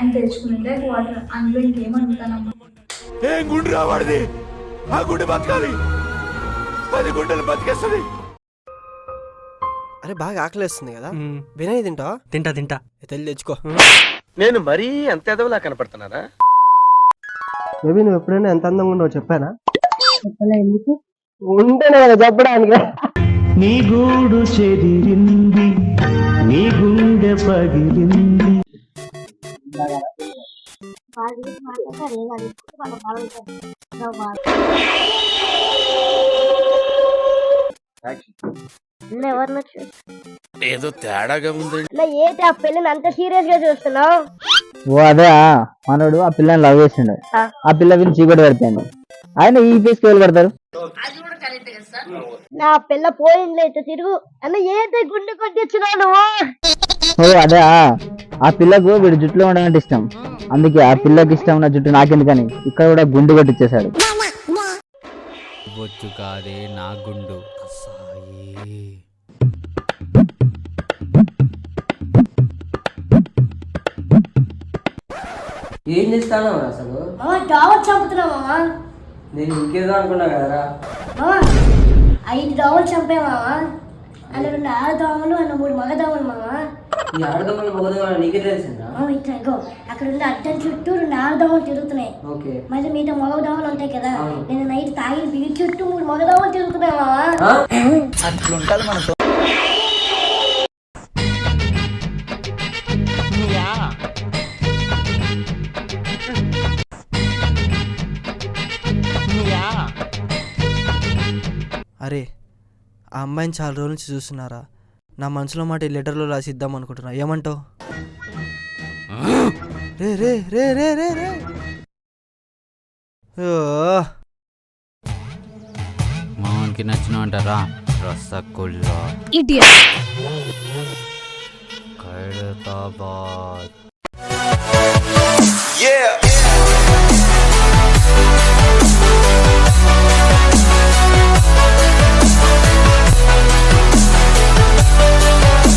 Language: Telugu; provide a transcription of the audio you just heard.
ఆయన తెచ్చుకునే వాటర్, అందులో ఇంకేమనుకుంటానమ్మా. ఏం గుండు రావాడిది, ఆ గుండె బతకాలి, 10 గుండెలు బతికేస్తుంది. అరే బాగా ఆకలేస్తుంది కదా, బిర్యానీ తింటావా? తింటా తింటా. తెల్లి తెచ్చుకో. నేను మరీ అంత ఎదవలా కనపడుతున్నారా? బేబీ నువ్వు ఎప్పుడైనా ఎంత అందంగా ఉన్నావు చెప్పానా? చెప్పలే ఎందుకు? ఉంటేనే కదా చెప్పడానికి. నీ గూడు చెదిరింది, నీ గుండె పగిలింది. ఏదో తేడాగా ఉంది. ఏంటి ఆ పిల్లని అంత సీరియస్ గా చూస్తున్నావు? ఓ అదే మనోడు ఆ పిల్లని లవ్ చేసిండు, ఆ పిల్ల విని చీకటి పడిపోయింది. ఆయన ఈ ఫేస్కి వెళ్ళి పడతారు. నా పిల్ల పోయింది తిరుగు అన్న, ఏంటి గుండె కొట్టించినావు నువ్వు? ఓ అదే ఆ పిల్లకు వీడు జుట్టులో ఉండడం ఇష్టం, అందుకే ఆ పిల్లకి ఇష్టం ఉన్న జుట్టు నాకెందుకని ఇక్కడ కూడా గుండు కొట్టించేశాడు. బొచ్చు కాదే నా గుండు. ఏం చేస్తాను అసలు? డావర్ చంపుతున్నావు మామా. నేను ఇంకేదో అనుకున్నా కదరా. 5 దోమలు చంపా మామా. అలా 2 ఆడదోమలు, అన్న 3 మగదోమలు మామా. ఈ ఆడదోమలు మగదోమలు నీకే తెలిసిందా? ఇట్లా ఇగో అక్కడ ఉన్న అడ్డం చుట్టూ 2 ఆడదోమలు తిరుగుతున్నాయి. ఓకే. మరి మిగతా మగదోమలు ఉంటాయి కదా, నేను నైట్ తాగి వీటి చుట్టూ 3 మగదోమలు తిరుగుతున్నాయి మామా. అట్లుంటది మనతో. అరే ఆ అమ్మాయిని చాలా రోజుల నుంచి చూస్తున్నారా, నా మనసులో మాట ఈ లెటర్లో రాసిద్దాం అనుకుంటున్నా, ఏమంటావు? రే రే రే రే రే రే మామూలుకి నచ్చిన అంటారా రసగుల్లా ఖైరతాబాద్.